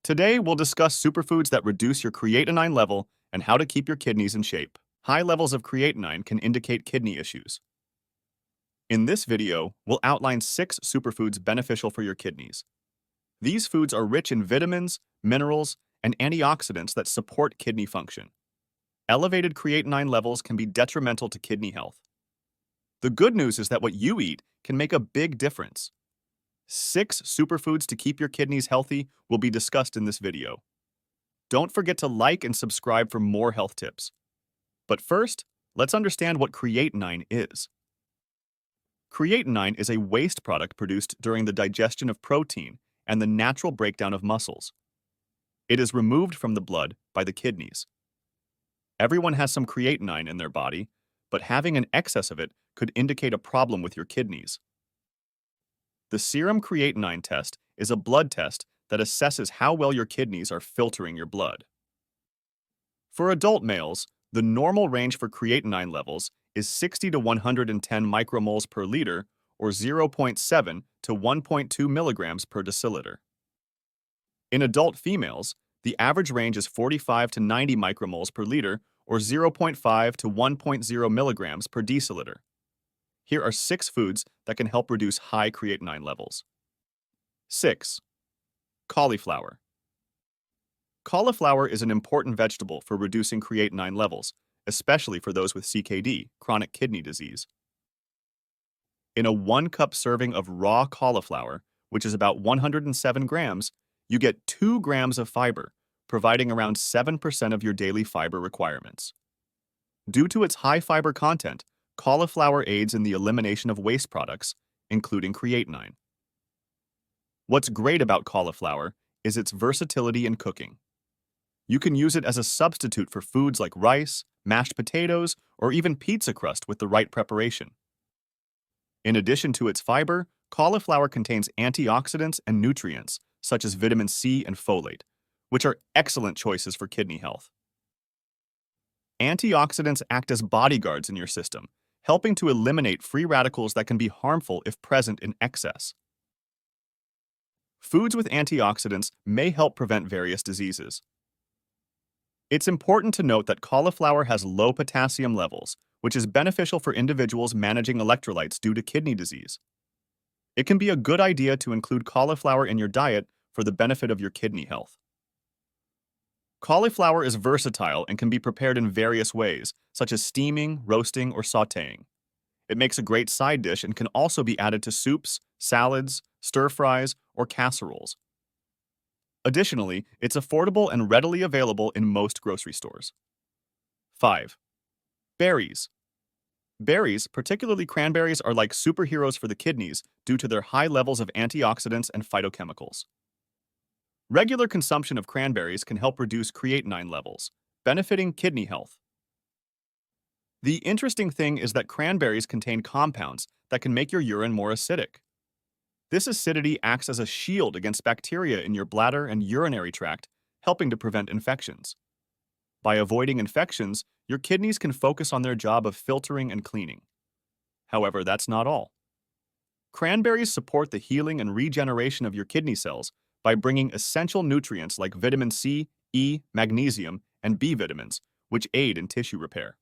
Today, we'll discuss superfoods that reduce your creatinine level and how to keep your kidneys in shape. High levels of creatinine can indicate kidney issues. In this video, we'll outline 6 superfoods beneficial for your kidneys. These foods are rich in vitamins, minerals, and antioxidants that support kidney function. Elevated creatinine levels can be detrimental to kidney health. The good news is that what you eat can make a big difference. 6 superfoods to keep your kidneys healthy will be discussed in this video. Don't forget to like and subscribe for more health tips. But first, let's understand what creatinine is. Creatinine is a waste product produced during the digestion of protein and the natural breakdown of muscles. It is removed from the blood by the kidneys. Everyone has some creatinine in their body, but having an excess of it could indicate a problem with your kidneys. The serum creatinine test is a blood test that assesses how well your kidneys are filtering your blood. For adult males, the normal range for creatinine levels is 60 to 110 micromoles per liter, or 0.7 to 1.2 milligrams per deciliter. In adult females, the average range is 45 to 90 micromoles per liter, or 0.5 to 1.0 milligrams per deciliter. Here are 6 foods that can help reduce high creatinine levels. 6. Cauliflower. Cauliflower is an important vegetable for reducing creatinine levels, especially for those with CKD, chronic kidney disease. In a 1-cup serving of raw cauliflower, which is about 107 grams, you get 2 grams of fiber, providing around 7% of your daily fiber requirements. Due to its high fiber content, cauliflower aids in the elimination of waste products, including creatinine. What's great about cauliflower is its versatility in cooking. You can use it as a substitute for foods like rice, mashed potatoes, or even pizza crust with the right preparation. In addition to its fiber, cauliflower contains antioxidants and nutrients, such as vitamin C and folate, which are excellent choices for kidney health. Antioxidants act as bodyguards in your system, helping to eliminate free radicals that can be harmful if present in excess. Foods with antioxidants may help prevent various diseases. It's important to note that cauliflower has low potassium levels, which is beneficial for individuals managing electrolytes due to kidney disease. It can be a good idea to include cauliflower in your diet for the benefit of your kidney health. Cauliflower is versatile and can be prepared in various ways, such as steaming, roasting, or sautéing. It makes a great side dish and can also be added to soups, salads, stir-fries, or casseroles. Additionally, it's affordable and readily available in most grocery stores. 5. Berries. Berries, particularly cranberries, are like superheroes for the kidneys due to their high levels of antioxidants and phytochemicals. Regular consumption of cranberries can help reduce creatinine levels, benefiting kidney health. The interesting thing is that cranberries contain compounds that can make your urine more acidic. This acidity acts as a shield against bacteria in your bladder and urinary tract, helping to prevent infections. By avoiding infections, your kidneys can focus on their job of filtering and cleaning. However, that's not all. Cranberries support the healing and regeneration of your kidney cells by bringing essential nutrients like vitamin C, E, magnesium, and B vitamins, which aid in tissue repair.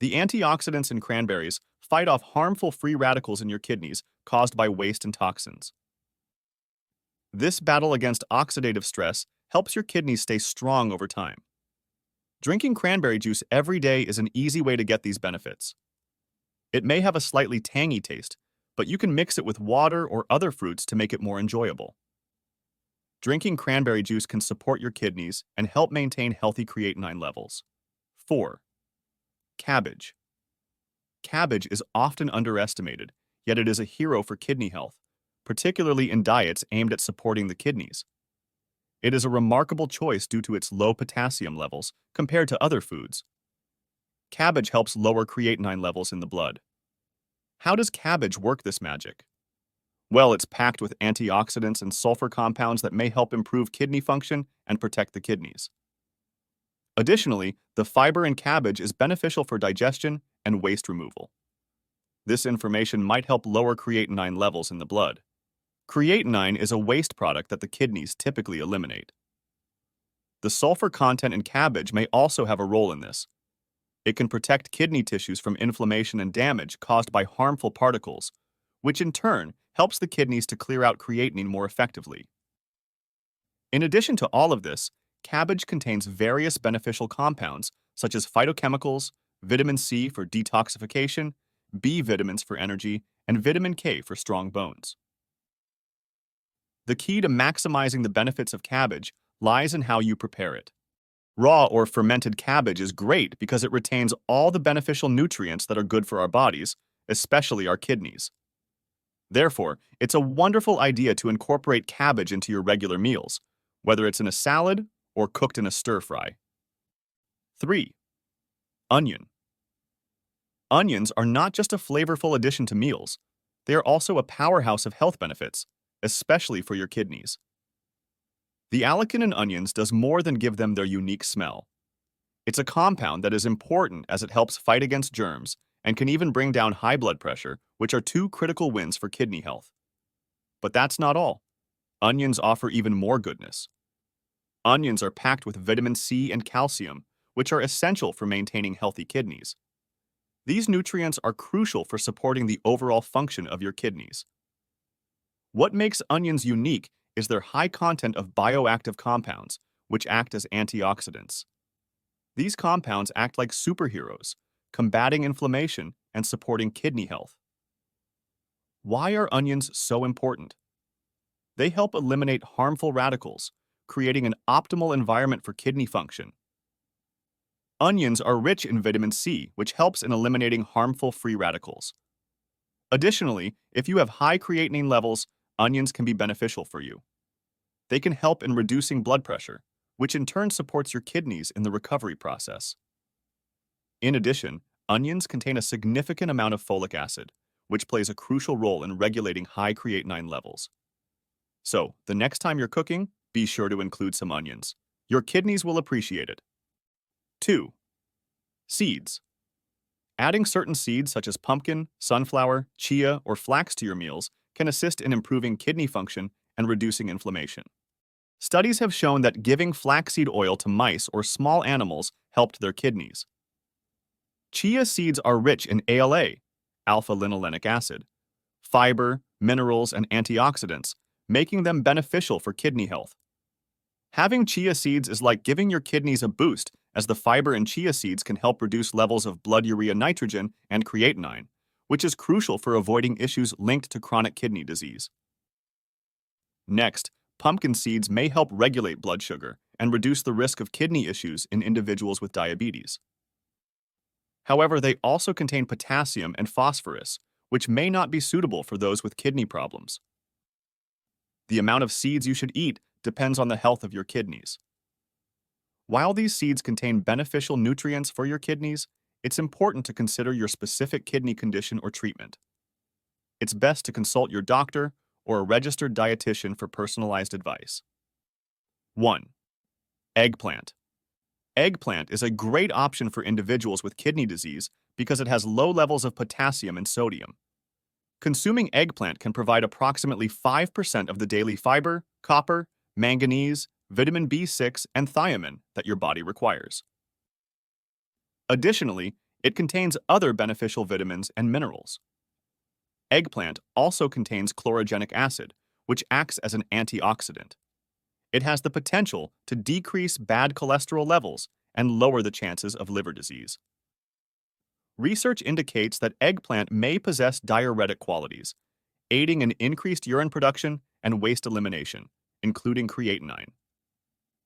The antioxidants in cranberries fight off harmful free radicals in your kidneys caused by waste and toxins. This battle against oxidative stress helps your kidneys stay strong over time. Drinking cranberry juice every day is an easy way to get these benefits. It may have a slightly tangy taste, but you can mix it with water or other fruits to make it more enjoyable. Drinking cranberry juice can support your kidneys and help maintain healthy creatinine levels. 4. Cabbage. Cabbage is often underestimated, yet it is a hero for kidney health, particularly in diets aimed at supporting the kidneys. It is a remarkable choice due to its low potassium levels compared to other foods. Cabbage helps lower creatinine levels in the blood. How does cabbage work this magic? Well, it's packed with antioxidants and sulfur compounds that may help improve kidney function and protect the kidneys. Additionally, the fiber in cabbage is beneficial for digestion and waste removal. This information might help lower creatinine levels in the blood. Creatinine is a waste product that the kidneys typically eliminate. The sulfur content in cabbage may also have a role in this. It can protect kidney tissues from inflammation and damage caused by harmful particles, which in turn helps the kidneys to clear out creatinine more effectively. In addition to all of this, cabbage contains various beneficial compounds such as phytochemicals, vitamin C for detoxification, B vitamins for energy, and vitamin K for strong bones. The key to maximizing the benefits of cabbage lies in how you prepare it. Raw or fermented cabbage is great because it retains all the beneficial nutrients that are good for our bodies, especially our kidneys. Therefore, it's a wonderful idea to incorporate cabbage into your regular meals, whether it's in a salad or cooked in a stir-fry. 3. Onion. Onions are not just a flavorful addition to meals, they are also a powerhouse of health benefits, especially for your kidneys. The allicin in onions does more than give them their unique smell. It's a compound that is important as it helps fight against germs and can even bring down high blood pressure, which are two critical wins for kidney health. But that's not all. Onions offer even more goodness. Onions are packed with vitamin C and calcium, which are essential for maintaining healthy kidneys. These nutrients are crucial for supporting the overall function of your kidneys. What makes onions unique is their high content of bioactive compounds, which act as antioxidants. These compounds act like superheroes, combating inflammation and supporting kidney health. Why are onions so important? They help eliminate harmful radicals, creating an optimal environment for kidney function. Onions are rich in vitamin C, which helps in eliminating harmful free radicals. Additionally, if you have high creatinine levels, onions can be beneficial for you. They can help in reducing blood pressure, which in turn supports your kidneys in the recovery process. In addition, onions contain a significant amount of folic acid, which plays a crucial role in regulating high creatinine levels. So, the next time you're cooking, be sure to include some onions. Your kidneys will appreciate it. 2. Seeds. Adding certain seeds such as pumpkin, sunflower, chia, or flax to your meals can assist in improving kidney function and reducing inflammation. Studies have shown that giving flaxseed oil to mice or small animals helped their kidneys. Chia seeds are rich in ALA, alpha-linolenic acid, fiber, minerals, and antioxidants, making them beneficial for kidney health. Having chia seeds is like giving your kidneys a boost, as the fiber in chia seeds can help reduce levels of blood urea nitrogen and creatinine, which is crucial for avoiding issues linked to chronic kidney disease. Next, pumpkin seeds may help regulate blood sugar and reduce the risk of kidney issues in individuals with diabetes. However, they also contain potassium and phosphorus, which may not be suitable for those with kidney problems. The amount of seeds you should eat depends on the health of your kidneys. While these seeds contain beneficial nutrients for your kidneys, it's important to consider your specific kidney condition or treatment. It's best to consult your doctor or a registered dietitian for personalized advice. 1. Eggplant. Eggplant is a great option for individuals with kidney disease because it has low levels of potassium and sodium. Consuming eggplant can provide approximately 5% of the daily fiber, copper, manganese, vitamin B6, and thiamine that your body requires. Additionally, it contains other beneficial vitamins and minerals. Eggplant also contains chlorogenic acid, which acts as an antioxidant. It has the potential to decrease bad cholesterol levels and lower the chances of liver disease. Research indicates that eggplant may possess diuretic qualities, aiding in increased urine production and waste elimination, including creatinine.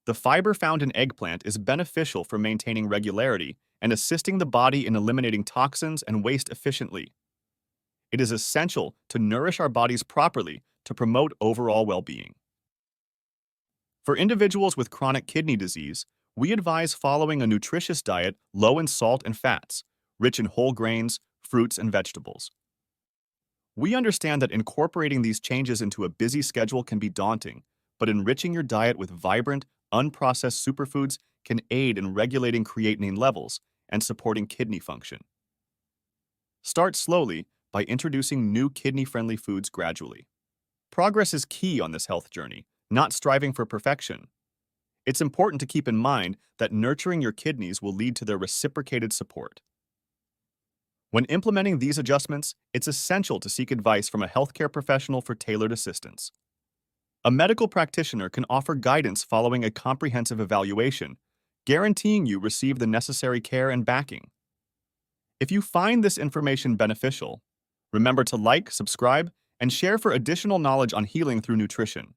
The fiber found in eggplant is beneficial for maintaining regularity and assisting the body in eliminating toxins and waste efficiently. It is essential to nourish our bodies properly to promote overall well-being. For individuals with chronic kidney disease, we advise following a nutritious diet low in salt and fats, rich in whole grains, fruits, and vegetables. We understand that incorporating these changes into a busy schedule can be daunting, but enriching your diet with vibrant, unprocessed superfoods can aid in regulating creatinine levels and supporting kidney function. Start slowly by introducing new kidney-friendly foods gradually. Progress is key on this health journey, not striving for perfection. It's important to keep in mind that nurturing your kidneys will lead to their reciprocated support. When implementing these adjustments, it's essential to seek advice from a healthcare professional for tailored assistance. A medical practitioner can offer guidance following a comprehensive evaluation, guaranteeing you receive the necessary care and backing. If you find this information beneficial, remember to like, subscribe, and share for additional knowledge on healing through nutrition.